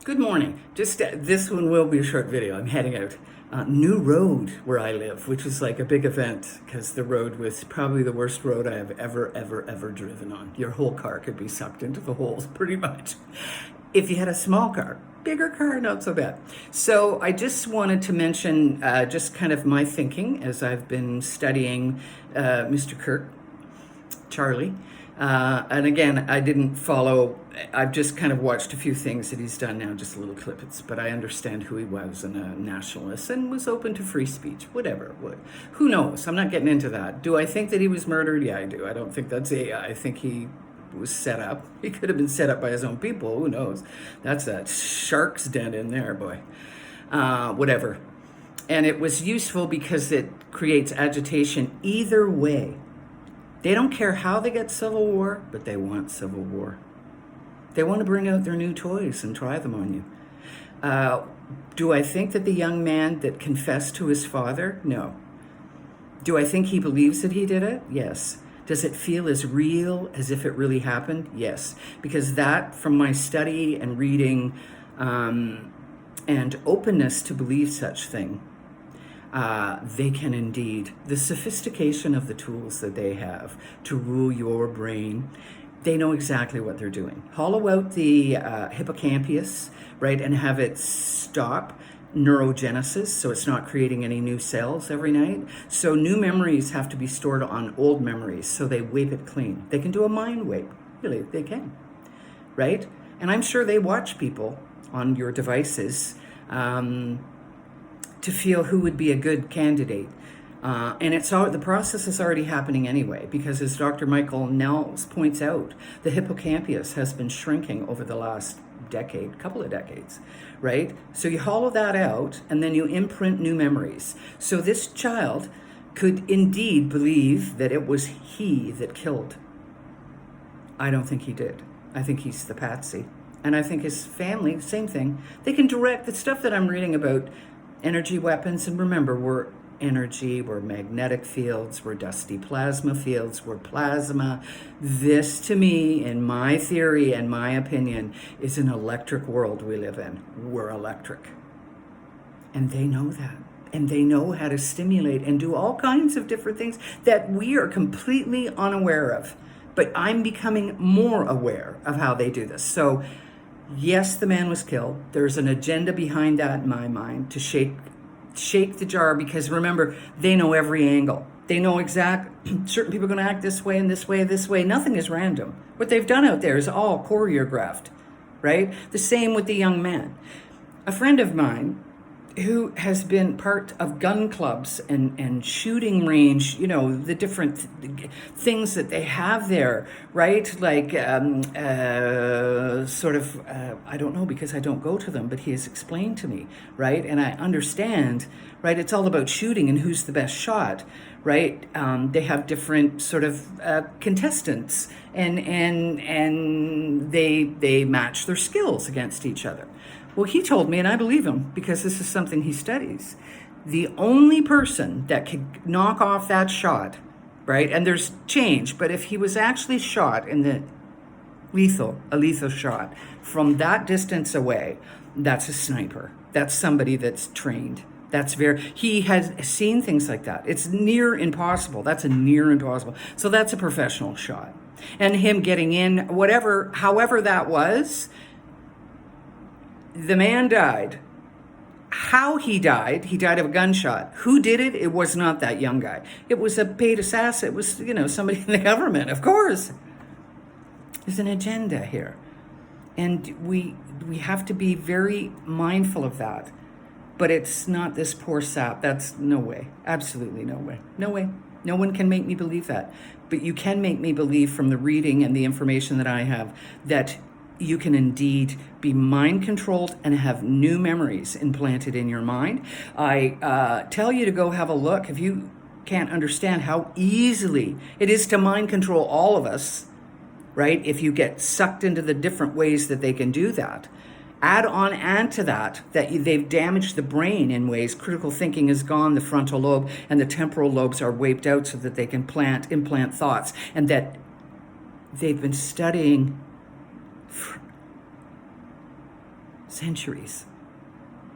Good morning. Just this one will be a short video. I'm heading out. New road where I live, which was like a big event because the road was probably the worst road I have ever driven on. Your whole car could be sucked into the holes pretty much. If you had a small car, bigger car, not so bad. So I just wanted to mention just kind of my thinking as I've been studying Mr. Kirk, Charlie. And again, I didn't follow, I've just kind of watched a few things that he's done now, just little clippets, but I understand who he was and a nationalist and was open to free speech, whatever. Who knows? I'm not getting into that. Do I think that he was murdered? Yeah, I do. I don't think that's AI. I think he was set up. He could have been set up by his own people. Who knows? That's that shark's den in there, boy. Whatever. And it was useful because it creates agitation either way. They don't care how they get civil war, but they want civil war. They want to bring out their new toys and try them on you. Do I think that the young man that confessed to his father? No. Do I think he believes that he did it? Yes. Does it feel as real as if it really happened? Yes. Because that, from my study and reading and openness to believe such thing, they can indeed, the sophistication of the tools that they have to rule your brain, they know exactly what they're doing. Hollow out the hippocampus, right, and have it stop neurogenesis, so it's not creating any new cells every night. So new memories have to be stored on old memories, so they wipe it clean. They can do a mind wipe, really, they can, right? And I'm sure they watch people on your devices to feel who would be a good candidate. And the process is already happening anyway, because as Dr. Michael Nels points out, the hippocampus has been shrinking over the last couple of decades, right? So you hollow that out and then you imprint new memories. So this child could indeed believe that it was he that killed. I don't think he did. I think he's the patsy. And I think his family, same thing. They can direct the stuff that I'm reading about energy weapons, and remember, we're energy, we're magnetic fields, we're dusty plasma fields, we're plasma. This, to me, in my theory and my opinion, is an electric world we live in. We're electric. And they know that. And they know how to stimulate and do all kinds of different things that we are completely unaware of. But I'm becoming more aware of how they do this. So yes, the man was killed. There's an agenda behind that in my mind to shake the jar, because remember, they know every angle. They know certain people are going to act this way and this way, this way. Nothing is random. What they've done out there is all choreographed, right? The same with the young man. A friend of mine who has been part of gun clubs and shooting range, you know, the different things that they have there, right? Like I don't know because I don't go to them, but he has explained to me, right? And I understand, right? It's all about shooting and who's the best shot, right? They have different sort of contestants and they match their skills against each other. Well, he told me, and I believe him because this is something he studies, the only person that could knock off that shot, right? And there's change, but if he was actually shot in the a lethal shot from that distance away, that's a sniper. That's somebody that's trained. He has seen things like that. It's near impossible. That's a near impossible. So that's a professional shot. And him getting in, however that was, the man died. How he died of a gunshot. Who did it? It was not that young guy. It was a paid assassin. It was, somebody in the government, of course. There's an agenda here. And we have to be very mindful of that. But it's not this poor sap. That's no way. Absolutely no way. No way. No one can make me believe that. But you can make me believe from the reading and the information that I have that you can indeed be mind controlled and have new memories implanted in your mind. I tell you to go have a look if you can't understand how easily it is to mind control all of us, right? If you get sucked into the different ways that they can do that. Add to that they've damaged the brain in ways. Critical thinking is gone, the frontal lobe and the temporal lobes are wiped out so that they can implant thoughts, and that they've been studying Centuries.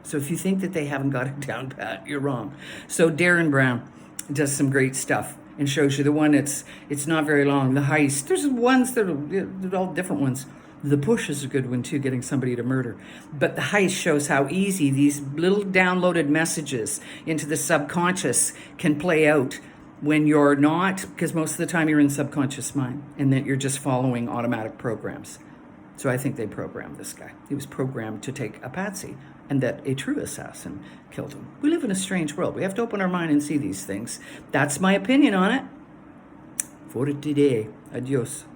So if you think that they haven't got it down pat, you're wrong. So Darren Brown does some great stuff and shows you the one it's not very long. The heist. There's ones that are all different ones. The push is a good one too, getting somebody to murder. But the heist shows how easy these little downloaded messages into the subconscious can play out when you're not, because most of the time you're in subconscious mind and that you're just following automatic programs. So I think they programmed this guy. He was programmed to take a patsy and that a true assassin killed him. We live in a strange world. We have to open our mind and see these things. That's my opinion on it. For today. Adios.